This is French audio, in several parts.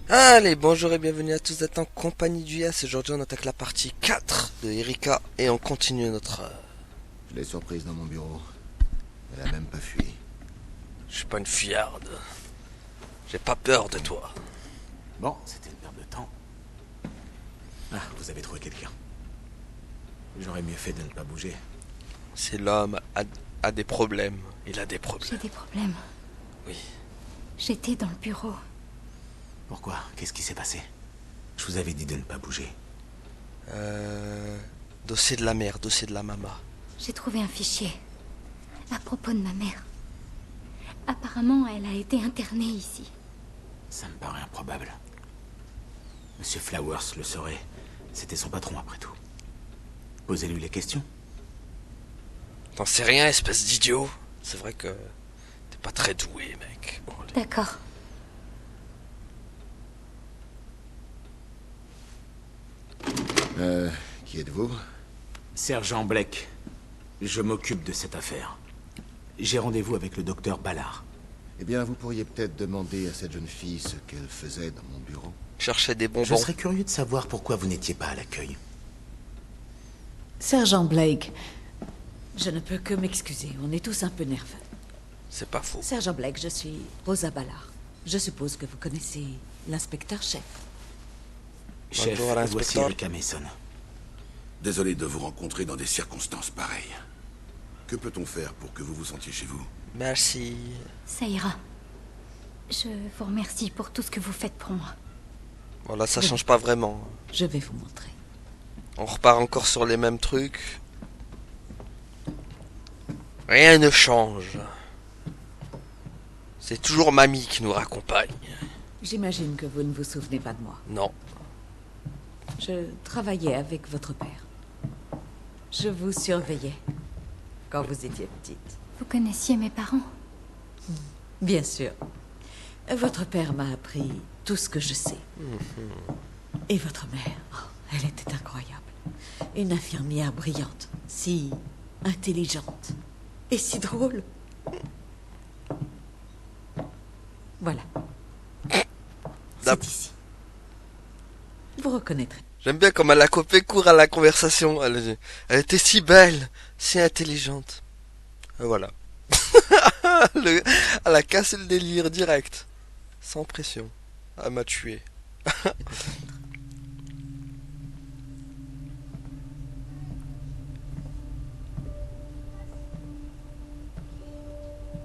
Allez, bonjour et bienvenue à tous d'être en compagnie du Yas. Aujourd'hui on attaque la partie 4 de Erika et on continue notre... Je l'ai surprise dans mon bureau. Elle a même pas fui. Je suis pas une fiarde. J'ai pas peur de toi. Bon, c'était une perte de temps. Ah, vous avez trouvé quelqu'un. J'aurais mieux fait de ne pas bouger. C'est l'homme a des problèmes. Il a des J'ai problèmes. des problèmes. Oui. J'étais dans le bureau. Pourquoi? Qu'est-ce qui s'est passé? Je vous avais dit de ne pas bouger. Dossier de la mère, dossier de la mama. J'ai trouvé un fichier à propos de ma mère. Apparemment, elle a été internée ici. Ça me paraît improbable. Monsieur Flowers le saurait. C'était son patron après tout. Posez-lui les questions. T'en sais rien, espèce d'idiot. C'est vrai que t'es pas très doué, mec. Bon, allez. D'accord. Qui êtes-vous? Sergent Blake. Je m'occupe de cette affaire. J'ai rendez-vous avec le docteur Ballard. Eh bien, vous pourriez peut-être demander à cette jeune fille ce qu'elle faisait dans mon bureau. Cherchais des Je bonbons. serais curieux de savoir pourquoi vous n'étiez pas à l'accueil. Sergent Blake, je ne peux que m'excuser, on est tous un peu nerveux. C'est pas faux. Sergent Blake, je suis Rosa Ballard. Je suppose que vous connaissez l'inspecteur-chef. Chef, Bonjour à voici l'inspecteur. Erika Mason. Désolé de vous rencontrer dans des circonstances pareilles. Que peut-on faire pour que vous vous sentiez chez vous? Merci. Ça ira. Je vous remercie pour tout ce que vous faites pour moi. Bon là ça change pas vraiment. Je vais vous montrer. On repart encore sur les mêmes trucs. Rien ne change. C'est toujours mamie qui nous raccompagne. J'imagine que vous ne vous souvenez pas de moi. Non. Je travaillais avec votre père. Je vous surveillais quand vous étiez petite. Vous connaissiez mes parents? Bien sûr. Votre père m'a appris tout ce que je sais. Et votre mère, oh, elle était incroyable. Une infirmière brillante, si intelligente et si drôle. Voilà. Dap- C'est ici. Vous reconnaîtrez. J'aime bien comme elle a coupé court à la conversation. Elle était si belle, si intelligente. Et voilà. Elle a cassé le délire direct. Sans pression. Elle m'a tué.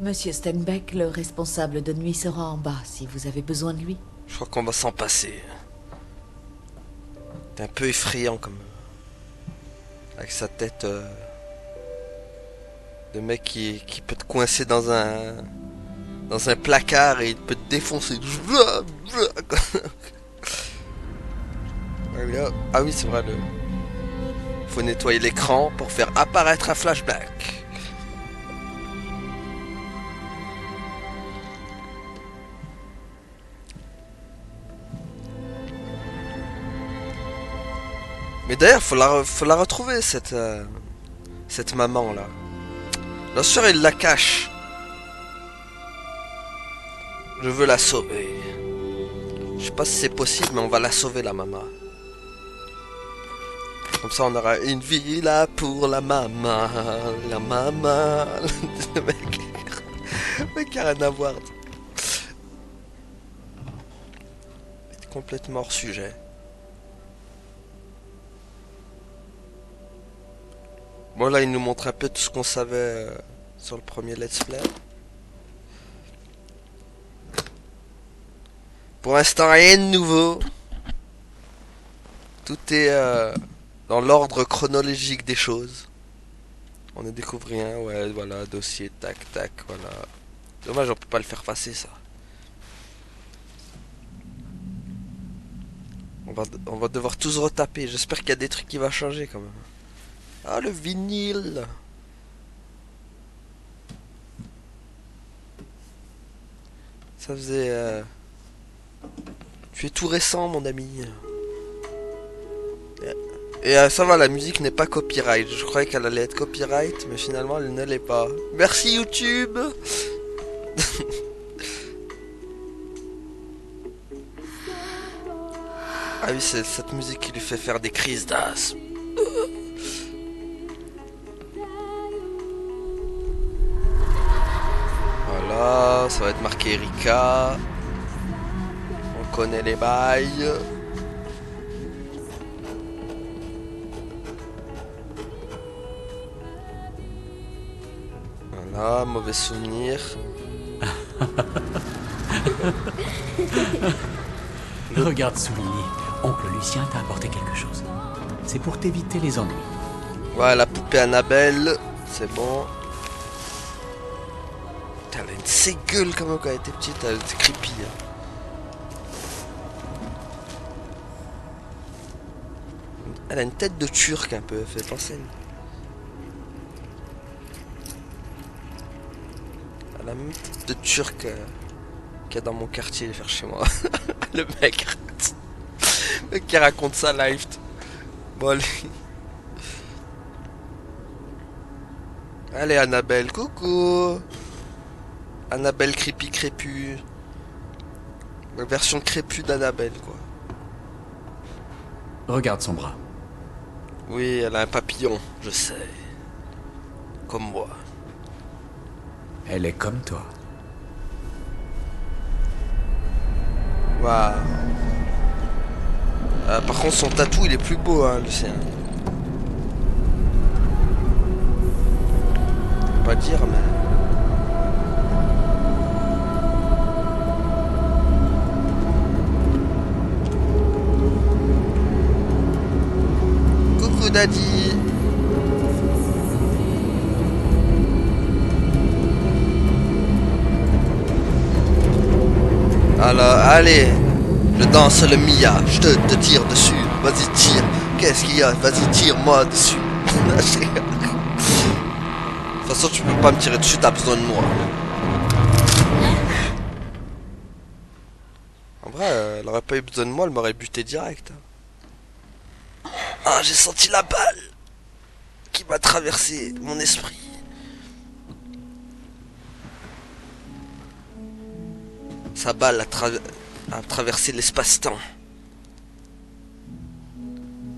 Monsieur Steinbeck, le responsable de nuit, sera en bas si vous avez besoin de lui. Je crois qu'on va s'en passer. T'es un peu effrayant comme... Avec sa tête... de mec qui peut te coincer dans un... Dans un placard et il peut te défoncer. Ah oui, c'est vrai, faut nettoyer l'écran pour faire apparaître un flashback. Mais d'ailleurs, faut la retrouver, cette maman là. Bien sûr, il la cache. Je veux la sauver. Je sais pas si c'est possible, mais on va la sauver, la maman. Comme ça, on aura une villa pour la maman. La maman. Le mec a rien à voir. C'est complètement hors sujet. Bon, là, il nous montre un peu tout ce qu'on savait sur le premier let's play. Pour l'instant, rien de nouveau. Tout est dans l'ordre chronologique des choses. On a découvert rien, ouais, voilà, dossier, tac, tac, voilà. Dommage, on peut pas le faire passer, ça. On va devoir tous retaper. J'espère qu'il y a des trucs qui vont changer, quand même. Ah, le vinyle. Ça faisait... Tu es tout récent, mon ami. Et ça va, la musique n'est pas copyright. Je croyais qu'elle allait être copyright, mais finalement, elle ne l'est pas. Merci, YouTube. Ah oui, c'est cette musique qui lui fait faire des crises d'asthme. Voilà, ça va être marqué Erika. On connaît les bails. Voilà, mauvais souvenir. Regarde, Soulini. Oncle Lucien t'a apporté quelque chose. C'est pour t'éviter les ennuis. Voilà, la poupée Annabelle. C'est bon. Putain, elle a une ségueule quand même quand elle était petite. Elle était creepy. Hein. Elle a une tête de turc un peu. Elle fait penser à une... Elle a même tête de turc qu'il y a dans mon quartier vers chez moi. Le mec qui raconte ça live. Bon, allez. Allez, Annabelle, coucou. Annabelle creepy crépu. La version crépue d'Annabelle, quoi. Regarde son bras. Oui, elle a un papillon, je sais. Comme moi. Elle est comme toi. Waouh. Par contre, son tatou, il est plus beau, hein, le sien. Faut pas dire, mais... Coucou, Daddy. Alors, allez. Je danse le Mia, je te tire dessus. Vas-y, tire. Qu'est-ce qu'il y a? Vas-y, tire-moi dessus. De toute façon, tu peux pas me tirer dessus, t'as besoin de moi. En vrai, elle aurait pas eu besoin de moi, elle m'aurait buté direct. Ah, j'ai senti la balle qui m'a traversé mon esprit. Sa balle a traversé l'espace-temps.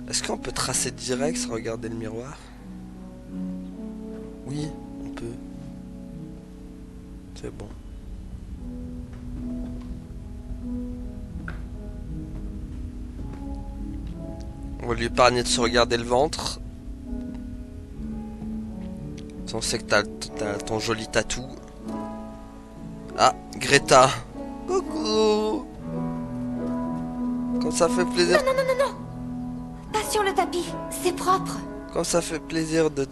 Est-ce qu'on peut tracer direct sans regarder le miroir? Oui, on peut. C'est bon. On va lui épargner de se regarder le ventre. On sait que t'as ton joli tatou. Ah, Greta. Coucou. Comme ça fait plaisir. Non, non, non, non, non. Pas sur le tapis, c'est propre. Comme ça fait plaisir de...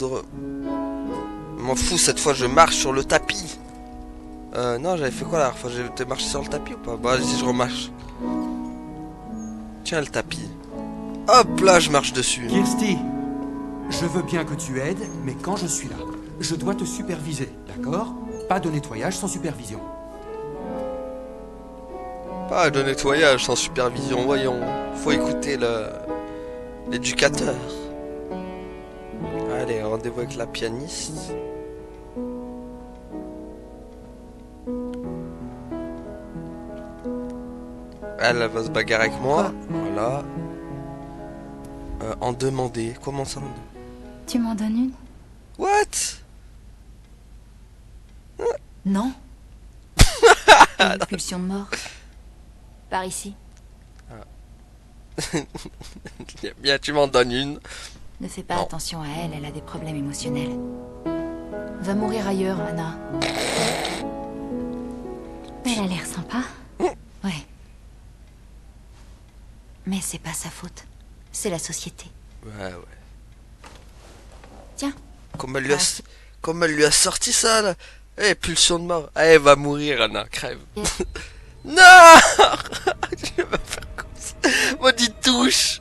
M'en fous, cette fois je marche sur le tapis. Non, j'avais fait quoi la dernière fois? J'ai marché sur le tapis ou pas? Bah, vas-y, je remarche. Tiens, le tapis. Hop là, je marche dessus. Kirsty, je veux bien que tu aides, mais quand je suis là, je dois te superviser, d'accord? Pas de nettoyage sans supervision. Pas de nettoyage sans supervision, voyons. Faut écouter l'éducateur. Allez, rendez-vous avec la pianiste. Elle va se bagarrer avec moi. Voilà. En demander. Comment ça? Tu m'en donnes une? What? Non. Une pulsion de mort. Par ici. Bien, tu m'en donnes une. Ne fais pas Non. attention à elle, elle a des problèmes émotionnels. Va mourir ailleurs, Anna. Elle a l'air sympa. Ouais. Mais c'est pas sa faute. C'est la société. Ouais. Tiens. Comme elle lui a sorti ça, là. Eh, pulsion de mort. Eh, elle va mourir, Anna. Crève. Non. Je vais pas faire comme ça. Maudite touche.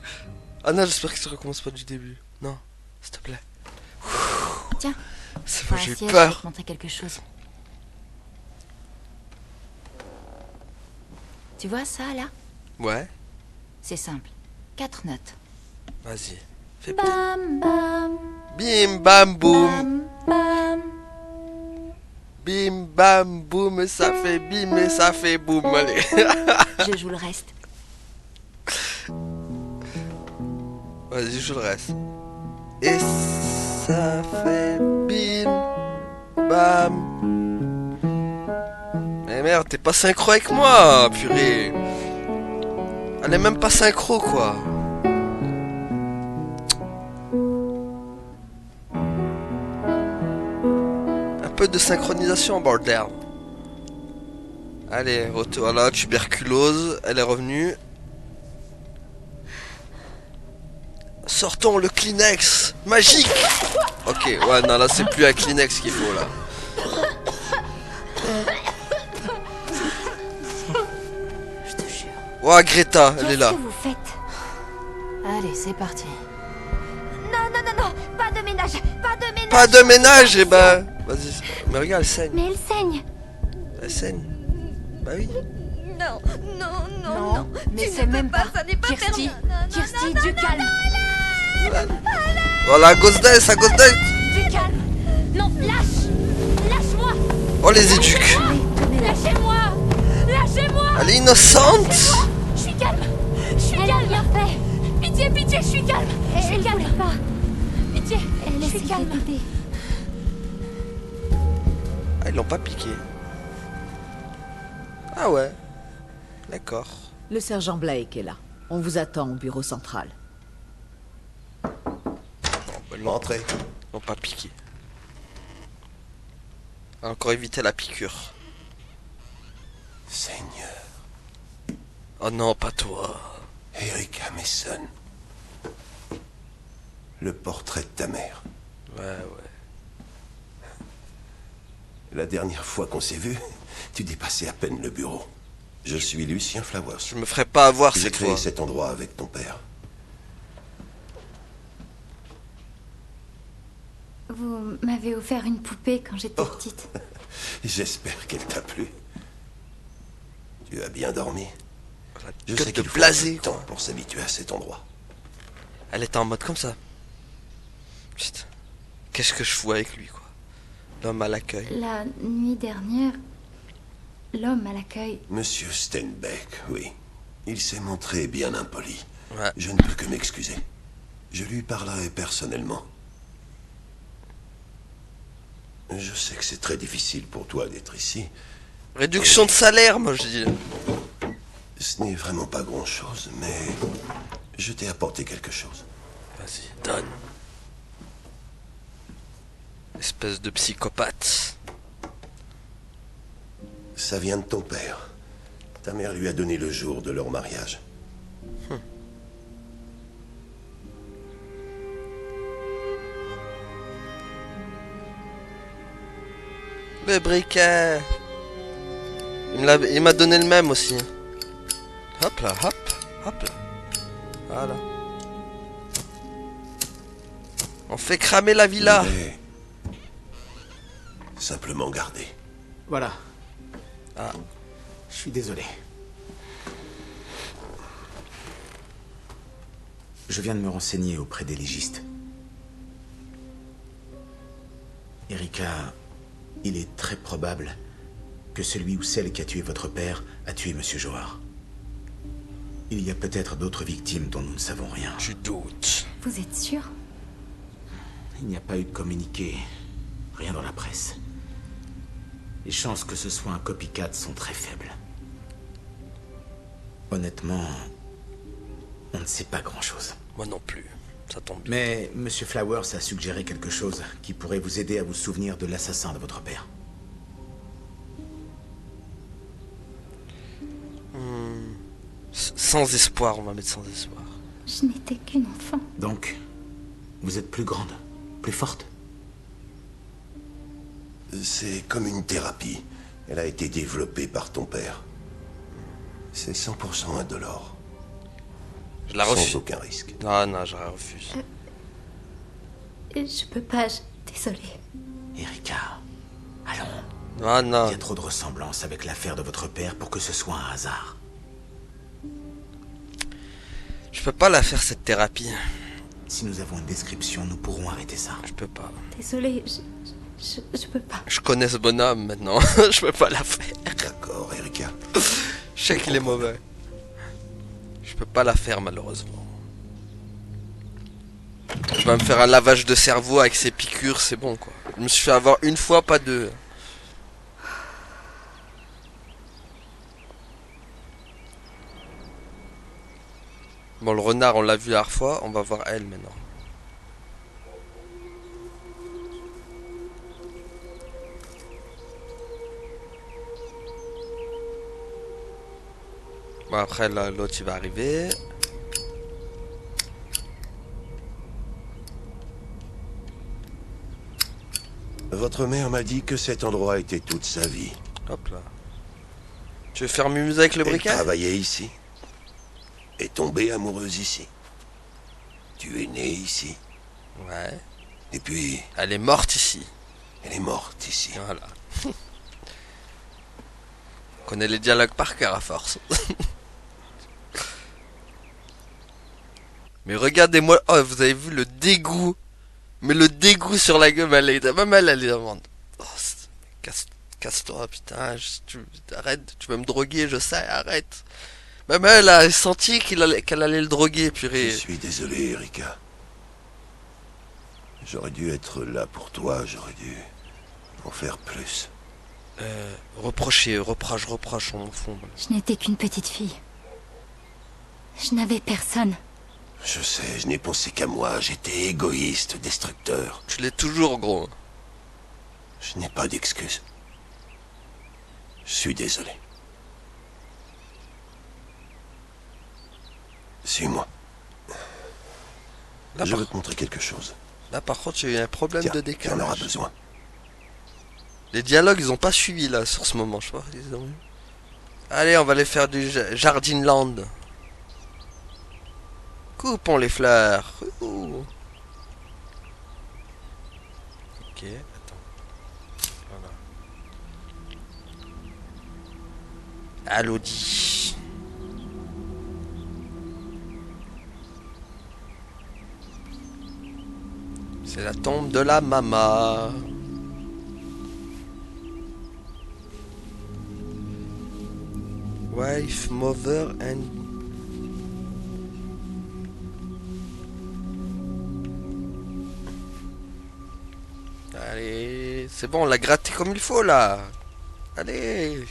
Anna, j'espère que ça recommence pas du début. Non, s'il te plaît. Tiens. C'est Prends moi, un j'ai eu siège, je vais peur. te montrer quelque chose. Tu vois ça, là? Ouais, C'est simple. 4 notes. vas-y. Fais Bam, bam, bim, bam, boum. bam, bam. Bim, bam, boum. Ça fait bim et ça fait boum. Allez. Je joue le reste. Vas-y, je le reste. Et ça fait bim, bam. Mais merde, t'es pas synchro avec moi, purée. Elle est même pas synchro, quoi. Un peu de synchronisation, bordel. Allez, retour. Voilà, tuberculose, elle est revenue. Sortons le Kleenex magique. Ok, ouais, non, là c'est plus un Kleenex qu'il faut là. Je te jure. Ouah, Greta, elle est là. Qu'est-ce que vous faites? Allez, c'est parti. Non, non, non, non, pas de ménage, pas de ménage. Pas de ménage, et ben. Vas-y. Mais regarde, elle saigne. Mais elle saigne. Elle saigne. Bah oui. Non, non, non, Non, non. mais Tu c'est ne même peux pas. Ça n'est pas Kirsty, permis. Non, non, Kirsty, non, du non, calme. Voilà, Ghost Dice, à Ghost Dice. Du calme. Non, lâche-moi. Oh, les éduques. Lâchez-moi. Lâchez-moi. Elle est innocente. Je suis calme. Je suis calme. Rien fait. Pitié, pitié, je suis calme. Je suis calme. Pas. Pitié, je suis calme. Ah, ils l'ont pas piqué. Ah ouais. D'accord. Le sergent Blake est là. On vous attend au bureau central. Entrez. Ils l'ont pas piqué. A encore évité la piqûre. Seigneur, Oh non, pas toi. Erika Mason. Le portrait de ta mère. Ouais, ouais. La dernière fois qu'on s'est vu, tu dépassais à peine le bureau. Je suis Lucien Flowers. Je me ferai pas avoir J'ai cette créé fois. cet endroit avec ton père. Vous m'avez offert une poupée quand j'étais Oh. petite. J'espère qu'elle t'a plu. Tu as bien dormi. Voilà, Je gueule sais de qu'il faut blasé, un peu de temps quoi. pour s'habituer à cet endroit. Elle était en mode comme ça. Putain. Qu'est-ce que je fous avec lui, quoi. L'homme à l'accueil. La nuit dernière, l'homme à l'accueil. Monsieur Steinbeck, oui. Il s'est montré bien impoli. Ouais. Je ne peux que m'excuser. Je lui parlerai personnellement. Je sais que c'est très difficile pour toi d'être ici. Réduction de salaire, moi je dis. Ce n'est vraiment pas grand-chose, mais je t'ai apporté quelque chose. Vas-y, donne. Espèce de psychopathe. Ça vient de ton père. Ta mère lui a donné le jour de leur mariage. Le briquet. Il m'a donné le même aussi. Hop là, hop, hop là. Voilà. On fait cramer la villa. Mais simplement garder. Voilà. Ah. Je suis désolé. Je viens de me renseigner auprès des légistes. Erika, il est très probable que celui ou celle qui a tué votre père a tué Monsieur Johar. Il y a peut-être d'autres victimes dont nous ne savons rien. Tu doutes. Vous êtes sûr? Il n'y a pas eu de communiqué, rien dans la presse. Les chances que ce soit un copycat sont très faibles. Honnêtement, on ne sait pas grand-chose. Moi non plus. Ça tombe bien. Mais Monsieur Flowers a suggéré quelque chose qui pourrait vous aider à vous souvenir de l'assassin de votre père. Sans espoir, on va mettre sans espoir. Je n'étais qu'une enfant. Donc, vous êtes plus grande, plus forte. C'est comme une thérapie. Elle a été développée par ton père. C'est 100% indolore. Je la Sans refuse. aucun risque. Non, non, je la refuse. Je peux pas, désolée. Erika, allons. Ah non. Il y a trop de ressemblances avec l'affaire de votre père pour que ce soit un hasard. Je peux pas la faire cette thérapie. Si nous avons une description, nous pourrons arrêter ça. Je peux pas. Désolée, je peux pas. Je connais ce bonhomme maintenant. Je peux pas la faire. D'accord, Erika. Je sais qu'il est mauvais. Je peux pas la faire malheureusement. va me faire un lavage de cerveau avec ces piqûres, c'est bon quoi. Je me suis fait avoir une fois, pas deux. Bon, le renard, on l'a vu la dernière fois, on va voir elle maintenant. Bon, après, l'autre, il va arriver. Votre mère m'a dit que cet endroit était toute sa vie. Hop là. Tu veux faire mumuse avec le Elle briquet? travaillait ici. Est tombée amoureuse ici. Tu es né ici. Ouais. Et puis, Elle est morte ici. elle est morte ici. Voilà. On connaît les dialogues par cœur à force. Mais regardez-moi. Oh, vous avez vu le dégoût. Mais le dégoût sur la gueule, même elle est demande. Oh, casse-toi, putain. Arrête, tu vas me droguer, je sais, arrête. Même elle a senti qu'elle allait le droguer, purée. Je suis désolé, Erika. J'aurais dû être là pour toi, j'aurais dû en faire plus. Reproche, on m'en fout. Je n'étais qu'une petite fille. Je n'avais personne. Je sais, je n'ai pensé qu'à moi, j'étais égoïste, destructeur. Tu l'es toujours, gros. Je n'ai pas d'excuses. Je suis désolé. Suis-moi. Là, Je veux te montrer quelque chose. Là, par contre, il y a eu un problème Tiens, de tu en décalage. auras besoin. Les dialogues, ils ont pas suivi, là, sur ce moment, je crois. Allez, on va aller faire du Jardinland. Coupons les fleurs. Ouh. Ok, attends. Voilà. Elodie. C'est la tombe de la maman. Wife, mother and... Allez, c'est bon, on l'a gratté comme il faut là. Allez.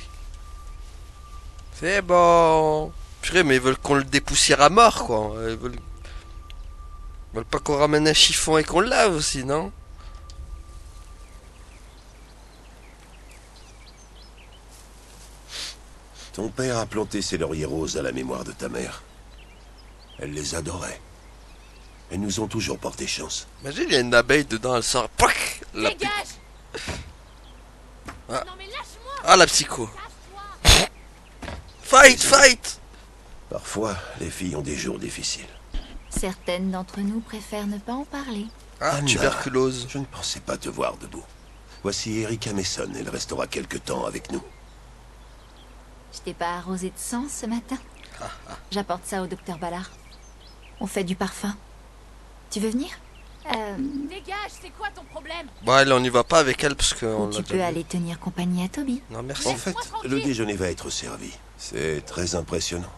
C'est bon. Purée, mais ils veulent qu'on le dépoussière à mort quoi. Ils veulent pas qu'on ramène un chiffon et qu'on le lave aussi, non? Ton père a planté ses lauriers roses à la mémoire de ta mère. Elle les adorait. Elles nous ont toujours porté chance. Imagine, il y a une abeille dedans, elle sort. Pouac, la Dégage! Ah. Non mais lâche-moi! Ah, la psycho. Casse-toi! Fight! Parfois, les filles ont des jours difficiles. Certaines d'entre nous préfèrent ne pas en parler. Ah, Anna, tuberculose. Je ne pensais pas te voir debout. Voici Erika Mason, elle restera quelque temps avec nous. Je t'ai pas arrosé de sang ce matin? J'apporte ça au docteur Ballard. On fait du parfum. Tu veux venir? Dégage, c'est quoi ton problème? Bon, allez, on y va pas avec elle parce que. Ou tu peux aller tenir compagnie à Toby. Non, merci. En fait, le déjeuner va être servi. C'est très impressionnant.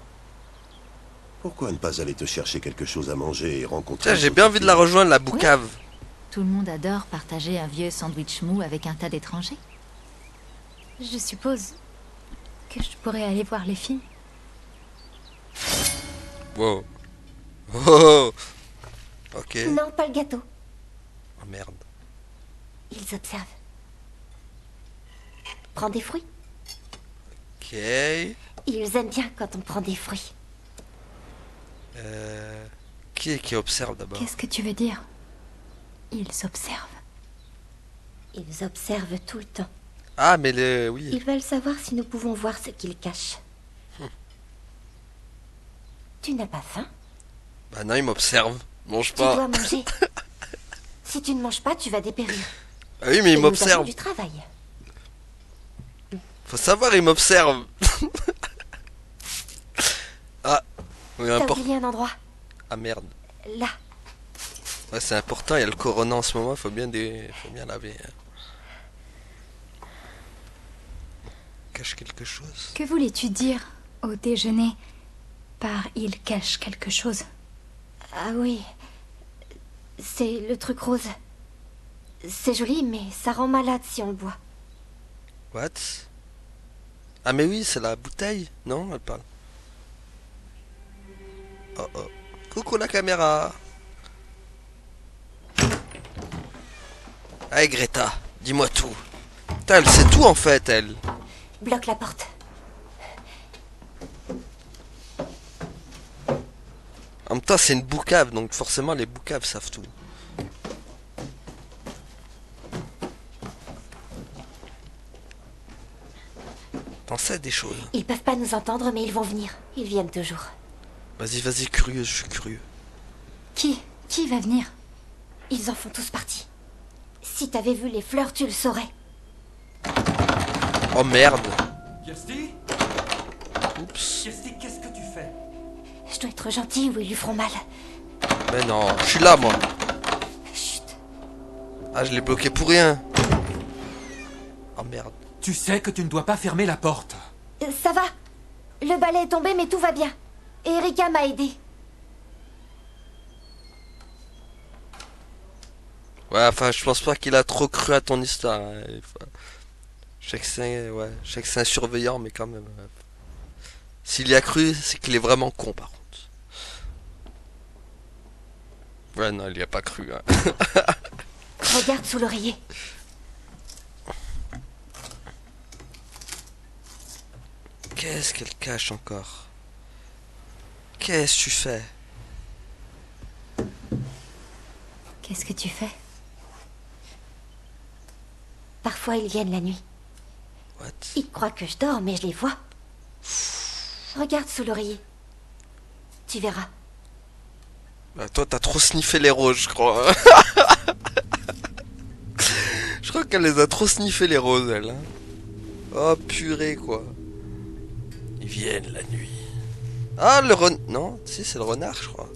Pourquoi ne pas aller te chercher quelque chose à manger et rencontrer... Tiens, j'ai bien envie de la rejoindre, la boucave. Tout le monde adore partager un vieux sandwich mou avec un tas d'étrangers. Je suppose que je pourrais aller voir les filles. Wow. Oh. Ok. Non, pas le gâteau. Oh merde. Ils observent. Prends des fruits. Ok. Ils aiment bien quand on prend des fruits. Qui observe d'abord? Qu'est-ce que tu veux dire? Ils observent. Ils observent tout le temps. Ah, mais oui. Ils veulent savoir si nous pouvons voir ce qu'ils cachent. Tu n'as pas faim? Bah non, ils m'observent. Mange Tu pas. dois manger. Si tu ne manges pas, tu vas dépérir. Ah oui, mais Et ils nous avons m'observent. du travail. Faut savoir, ils m'observent. Ah, oui, T'as important. oublié un endroit. Ah merde. Là. Ouais, c'est important, il y a le corona en ce moment, faut bien laver. Cache quelque chose. Que voulais-tu dire au déjeuner par il cache quelque chose? Ah oui. C'est le truc rose. C'est joli, mais ça rend malade si on le boit. What? Ah mais oui, c'est la bouteille. Non, elle parle. Oh oh. Coucou la caméra. Allez Greta, dis-moi tout. Putain, elle sait tout en fait, elle. Bloque la porte. En même temps, c'est une boucave, donc forcément les boucaves savent tout. T'en sais des choses. Ils peuvent pas nous entendre, mais ils vont venir. Ils viennent toujours. Vas-y, vas-y, curieux, je suis curieux. Qui va venir? Ils en font tous partie. Si t'avais vu les fleurs, tu le saurais. Oh merde. Kirsty? Oups. Kirsty, qu'est-ce que tu fais? Je dois être gentille ou ils lui feront mal. Mais non, je suis là moi. Chut. Ah, je l'ai bloqué pour rien. Oh merde. Tu sais que tu ne dois pas fermer la porte. Ça va. Le balai est tombé, mais tout va bien. Et Erika m'a aidé. Ouais, enfin, je pense pas qu'il a trop cru à ton histoire. Hein. Enfin, je sais que c'est, ouais, je sais que c'est un surveillant, mais quand même. Ouais. S'il y a cru, c'est qu'il est vraiment con, par contre. Ouais, non, il y a pas cru. Hein. Regarde sous l'oreiller. Qu'est-ce qu'elle cache encore? Qu'est-ce que tu fais? Qu'est-ce que tu fais? Parfois, ils viennent la nuit. What? Ils croient que je dors, mais je les vois. Regarde sous l'oreiller. Tu verras. Bah, toi, t'as trop sniffé les roses, je crois. Je crois qu'elle les a trop sniffé les roses, elle. Hein. Oh, purée, quoi. Ils viennent la nuit. Ah, le renard. Non, si, c'est le renard, je crois.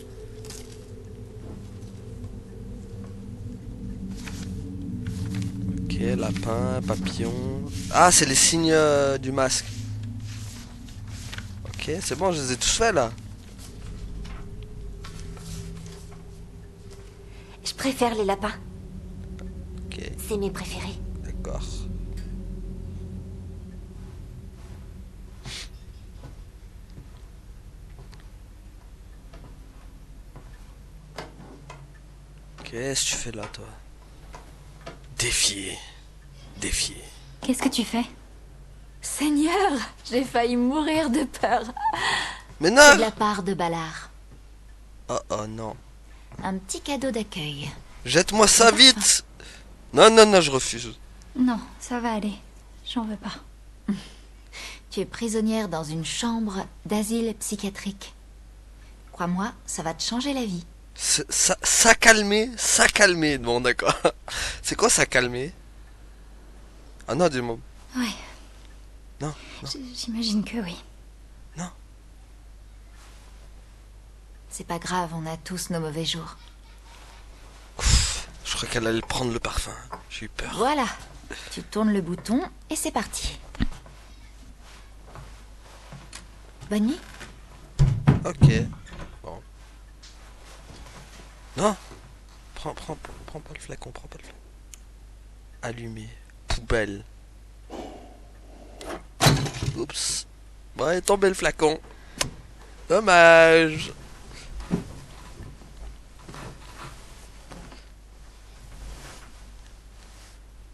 Ok, lapin, papillon. Ah, c'est les signes du masque. Ok, c'est bon, je les ai tous faits, là. Je préfère les lapins. Ok, C'est mes préférés. d'accord. Qu'est-ce que tu fais là, toi? Défier. Défier. Qu'est-ce que tu fais? Seigneur, j'ai failli mourir de peur. Mais non! C'est de la part de Ballard. Oh, oh, non. Un petit cadeau d'accueil. Jette-moi ça vite! Non, non, non, je refuse. Non, ça va aller. J'en veux pas. Tu es prisonnière dans une chambre d'asile psychiatrique. Crois-moi, ça va te changer la vie. Ça calmer. Bon, d'accord. C'est quoi ça calmer? Ah non, dis-moi. Ouais. Non, non. J'imagine que oui. Non. C'est pas grave, on a tous nos mauvais jours. Ouf, je crois qu'elle allait prendre le parfum. J'ai eu peur. Voilà. Tu tournes le bouton et c'est parti. Bonne nuit. Ok. Bon. Non. Prends pas le flacon, prends pas le flacon. Allumé. Poubelle. Oups. Bon, il est tombé le flacon. Dommage.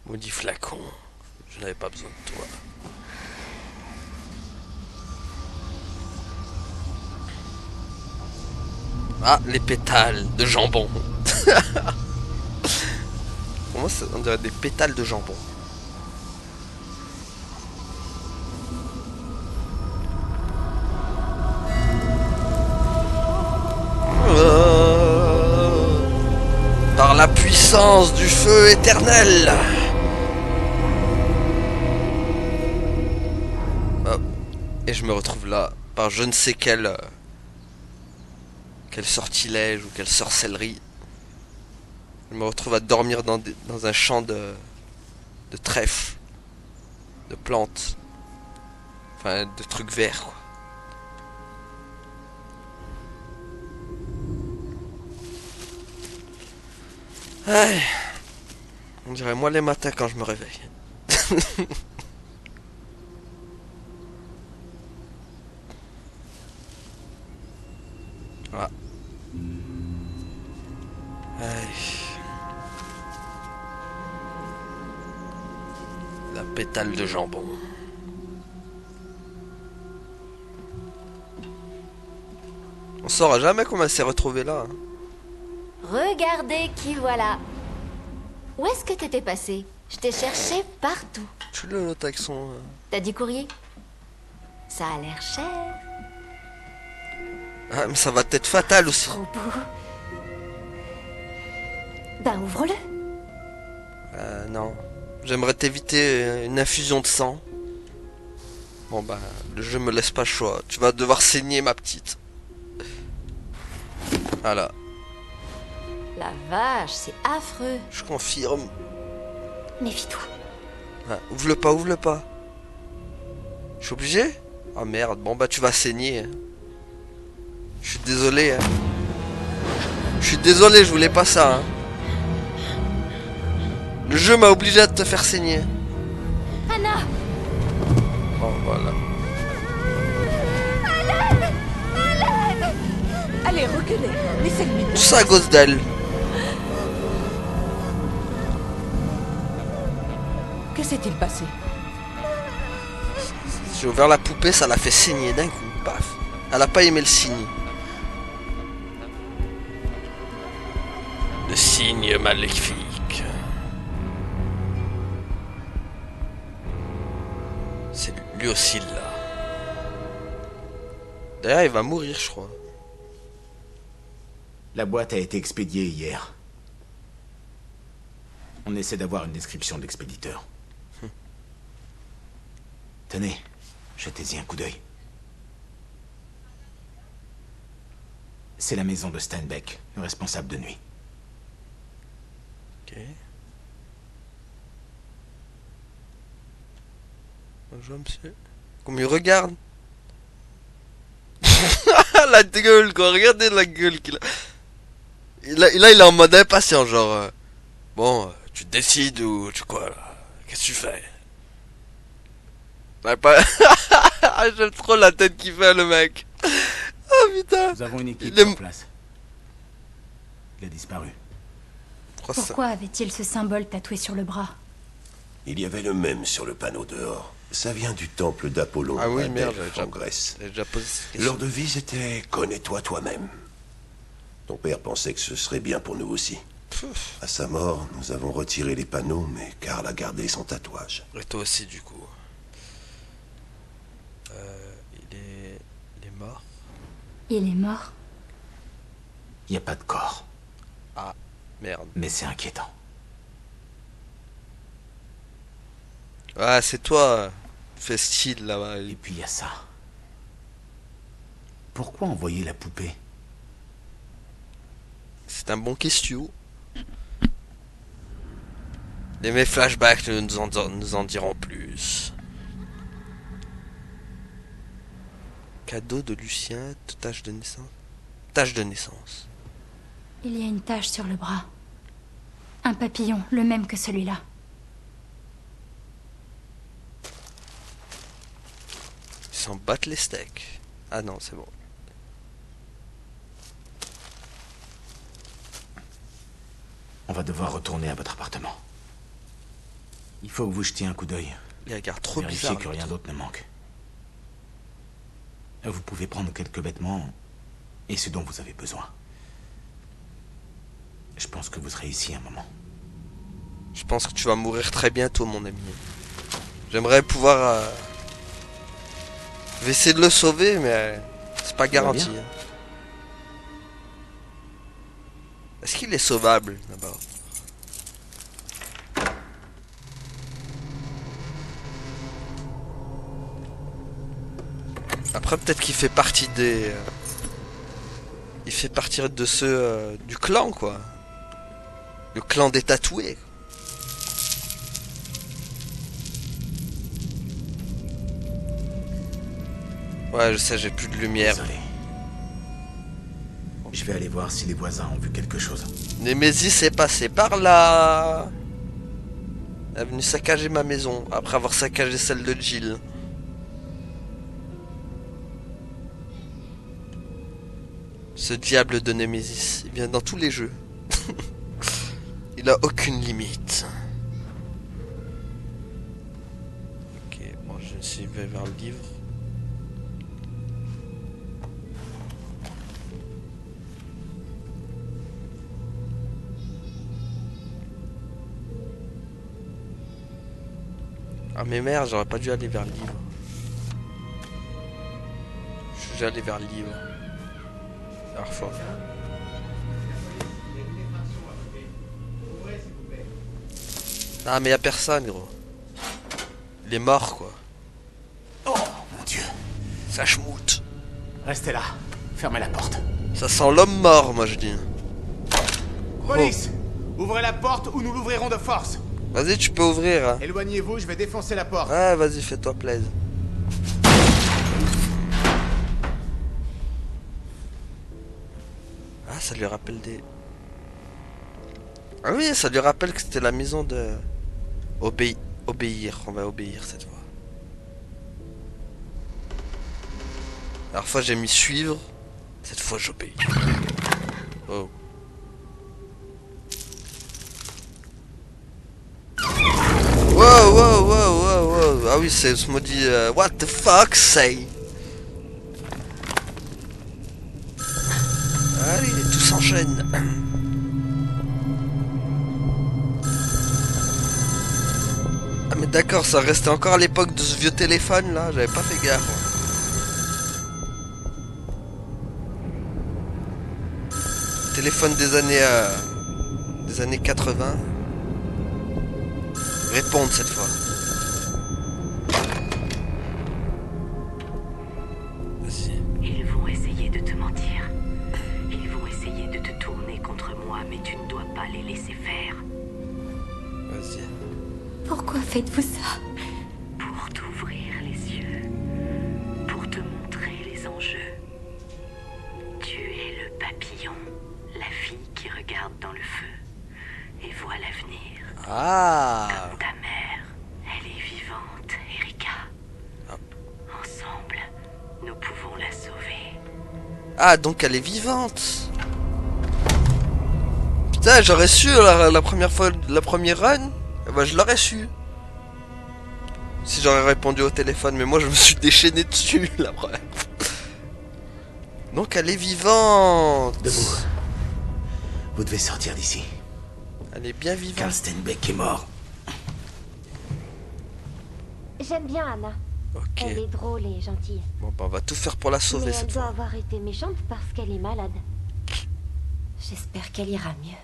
Maudit flacon. Je n'avais pas besoin de toi. Ah, les pétales de jambon. Pour moi, on dirait des pétales de jambon. Par la puissance du feu éternel. Hop. Et je me retrouve là, par je ne sais quel sortilège ou quelle sorcellerie. Je me retrouve à dormir dans un champ de trèfle, de plantes, enfin de trucs verts, quoi. Aïe. On dirait moi les matins quand je me réveille. Ah. Aïe. La pétale de jambon. On saura jamais comment elle s'est retrouvée là. Hein. Regardez qui voilà. Où est-ce que t'étais passé? Je t'ai cherché partout. Tu le notes avec son... T'as dit courrier? Ça a l'air cher. Ah, mais ça va être fatal aussi. Trop beau. Bah, ouvre-le. Non. J'aimerais t'éviter une infusion de sang. Bon bah, le jeu me laisse pas le choix. Tu vas devoir saigner, ma petite. Voilà. La vache, c'est affreux. Je confirme. Méfie-toi. Ah, ouvre-le pas, ouvre-le pas. Je suis obligé? Ah merde, bon bah tu vas saigner. Je suis désolé. Hein. Je suis désolé, je voulais pas ça. Hein. Le jeu m'a obligé à te faire saigner. Anna! Bon voilà. Allez, reculez. Laissez-lui. Tout ça à cause d'elle. Que s'est-il passé? J'ai ouvert la poupée, ça l'a fait saigner d'un coup. Paf. Elle a pas aimé le signe. Le signe maléfique. C'est lui aussi là. D'ailleurs, il va mourir, je crois. La boîte a été expédiée hier. On essaie d'avoir une description de l'expéditeur. Tenez, jetez-y un coup d'œil. C'est la maison de Steinbeck, le responsable de nuit. Ok. Bonjour, monsieur. Comme il regarde. La gueule, quoi. Regardez la gueule qu'il a. Là, il est en mode impatient, genre. Bon, tu décides ou tu quoi, là? Qu'est-ce que tu fais? Ouais, pas... J'aime trop la tête qu'il fait, le mec. Oh putain. Nous avons une équipe Il est- sur place. Il a disparu. Pourquoi avait-il ce symbole tatoué sur le bras? Il y avait le même sur le panneau dehors. Ça vient du temple d'Apollon Ah oui, à merde, Delphes, en Grèce. J'ai déjà posé cette question. Leur devise était « Connais-toi toi-même ». Ton père pensait que ce serait bien pour nous aussi. À sa mort, nous avons retiré les panneaux, mais Karl a gardé son tatouage. Et toi aussi, du coup. Il est mort. Il est mort. Il n'y a pas de corps. Ah, merde. Mais c'est inquiétant. Ah, c'est toi. Fais style là-bas. Et puis il y a ça. Pourquoi envoyer la poupée? C'est un bon question. Mes flashbacks nous en diront plus. Cadeau de Lucien, tâche de naissance. Tâche de naissance. Il y a une tache sur le bras. Un papillon, le même que celui-là. Ils s'en battent les steaks. Ah non, c'est bon. On va devoir retourner à votre appartement. Il faut que vous jetiez un coup d'œil. Les regards trop Vérifiez bizarres. que rien d'autre ne manque. Vous pouvez prendre quelques vêtements et ce dont vous avez besoin. Je pense que vous serez ici un moment. Je pense que tu vas mourir très bientôt, mon ami. J'aimerais pouvoir... Je vais essayer de le sauver, mais c'est pas garanti. bien. Hein. Est-ce qu'il est sauvable, d'abord? Après, peut-être qu'il fait partie des... Il fait partie de ceux du clan, quoi. Le clan des tatoués. Ouais, je sais, j'ai plus de lumière. Désolé. Je vais aller voir si les voisins ont vu quelque chose. Némésis est passé par là. Elle est venue saccager ma maison après avoir saccagé celle de Jill. Ce diable de Némésis, il vient dans tous les jeux. Il a aucune limite. Ok, bon, je me suis vers le livre. Ah mais merde, j'aurais pas dû aller vers le livre. Je suis déjà allé vers le livre. La dernière fois. Ah mais y'a personne gros. Il est mort quoi. Oh mon Dieu. Ça schmoute. Restez là. Fermez la porte. Ça sent l'homme mort moi je dis. Police, ouvrez la porte ou nous l'ouvrirons de force. Vas-y tu peux ouvrir hein. Éloignez-vous, je vais défoncer la porte. Ouais vas-y fais-toi plaisir. Ah ça lui rappelle des... Ah oui ça lui rappelle que c'était la maison de... Obéir, on va obéir cette fois. La dernière fois j'ai mis suivre. Cette fois j'obéis. Oh. Wow, wow, wow, wow, wow. Ah oui, c'est ce maudit what the fuck say. Allez, tout s'enchaîne. Ah mais d'accord, ça restait encore à l'époque de ce vieux téléphone là, j'avais pas fait gaffe. Téléphone des années 80. Répondre cette fois. Vas-y. Ils vont essayer de te mentir. Ils vont essayer de te tourner contre moi, mais tu ne dois pas les laisser faire. Vas-y. Pourquoi faites-vous ça? Pour t'ouvrir les yeux. Pour te montrer les enjeux. Tu es le papillon. La fille qui regarde dans le feu. Et voit l'avenir. Ah. Comme ta mère, elle est vivante, Erika. Ensemble, nous pouvons la sauver. Ah, donc elle est vivante. Putain, j'aurais su la première fois, la première run. Bah, je l'aurais su. Si j'aurais répondu au téléphone, mais moi je me suis déchaîné dessus la première fois. Donc elle est vivante. Debout. Vous devez sortir d'ici. Elle est bien vivante. Karl Steinbeck est mort. J'aime bien Anna. Ok. Elle est drôle et gentille. Bon bah on va tout faire pour la sauver Mais cette elle fois. doit avoir été méchante parce qu'elle est malade. J'espère qu'elle ira mieux.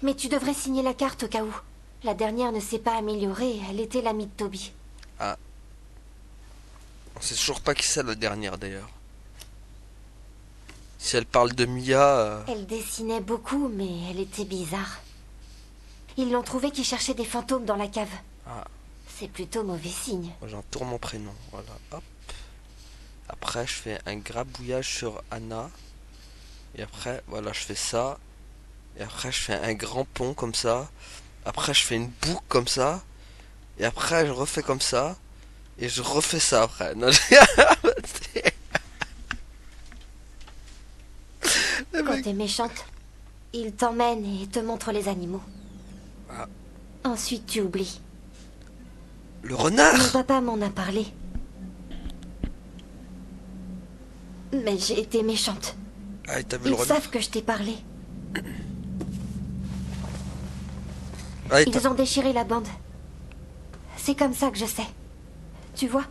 Mais tu devrais signer la carte au cas où. La dernière ne s'est pas améliorée, elle était l'amie de Toby. Ah. On sait toujours pas qui c'est la dernière d'ailleurs. Si elle parle de Mia... Elle dessinait beaucoup, mais elle était bizarre. Ils l'ont trouvé qui cherchait des fantômes dans la cave. Ah. C'est plutôt mauvais signe. Moi j'entoure mon prénom. Voilà. Hop. Après je fais un grabouillage sur Anna. Et après, voilà, je fais ça. Et après je fais un grand pont comme ça. Après je fais une boucle comme ça. Et après je refais comme ça. Et je refais ça après. Non, Quand t'es méchante, il t'emmène et te montre les animaux. Ah. Ensuite tu oublies. Le renard. Mon papa m'en a parlé. Mais j'ai été méchante. Ah, et t'as vu Ils le renard. savent que je t'ai parlé. Ah, et Ils ont déchiré la bande. C'est comme ça que je sais. Tu vois?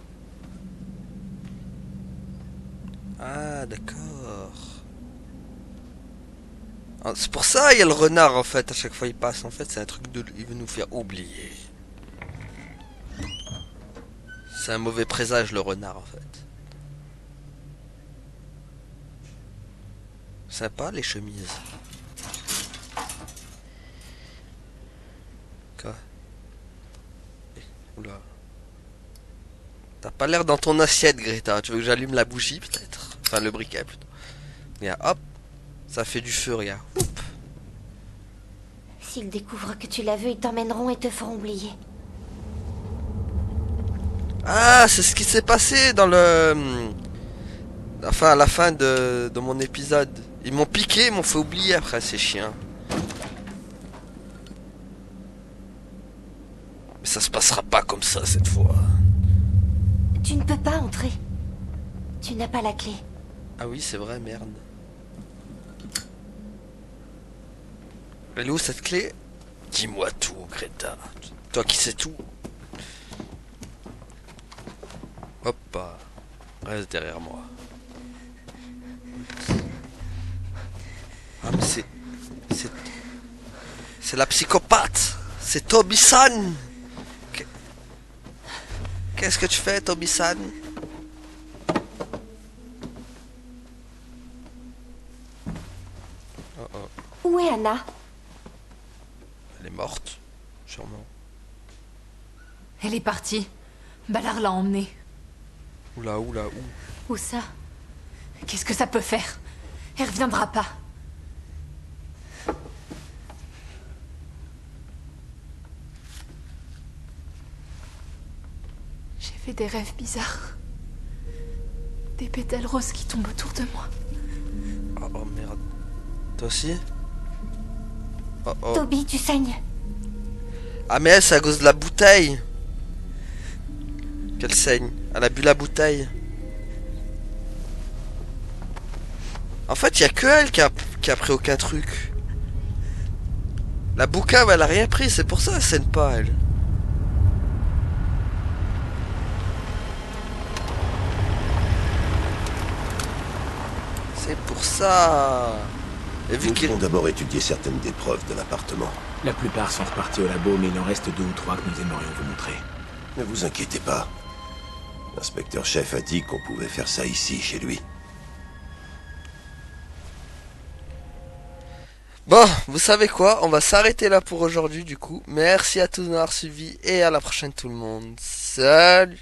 Ah, d'accord. Ah, c'est pour ça il y a le renard en fait, à chaque fois il passe. En fait, c'est un truc de... Il veut nous faire oublier. C'est un mauvais présage le renard en fait. Sympa les chemises. Quoi? Oula. T'as pas l'air dans ton assiette, Greta. Tu veux que j'allume la bougie peut-être? Enfin le briquet plutôt. Regarde, hop. Ça fait du feu, regarde. Oup. S'ils découvrent que tu la veux, ils t'emmèneront et te feront oublier. Ah, c'est ce qui s'est passé dans le... Enfin, à la fin de mon épisode. Ils m'ont piqué, ils m'ont fait oublier après, ces chiens. Mais ça se passera pas comme ça, cette fois. Tu ne peux pas entrer. Tu n'as pas la clé. Ah oui, c'est vrai, merde. Elle est où, cette clé? Dis-moi tout, Greta. Toi qui sais tout. Hop, reste derrière moi. Ah mais c'est la psychopathe. C'est Tobi-san. Qu'est-ce que tu fais, Tobi-san? Oh oh. Où est Anna? Elle est morte, sûrement. Elle est partie. Ballard l'a emmenée. Oula, oula, où? Où ça? Qu'est-ce que ça peut faire? Elle reviendra pas. J'ai fait des rêves bizarres. Des pétales roses qui tombent autour de moi. Oh, oh merde. Toi aussi? Oh oh. Toby, tu saignes. Ah mais elle, c'est à cause de la bouteille qu'elle saigne. Elle a bu la bouteille. En fait, il y a que elle qui a pris aucun truc. La boucave, elle a rien pris, c'est pour ça elle saigne pas, elle. C'est pour ça. Et vu Nous qu'il... devons d'abord étudier certaines des preuves de l'appartement. La plupart sont repartis au labo, mais il en reste 2 ou 3 que nous aimerions vous montrer. Ne vous inquiétez pas. L'inspecteur-chef a dit qu'on pouvait faire ça ici, chez lui. Bon, vous savez quoi? On va s'arrêter là pour aujourd'hui, du coup. Merci à tous d'avoir suivi et à la prochaine tout le monde. Salut!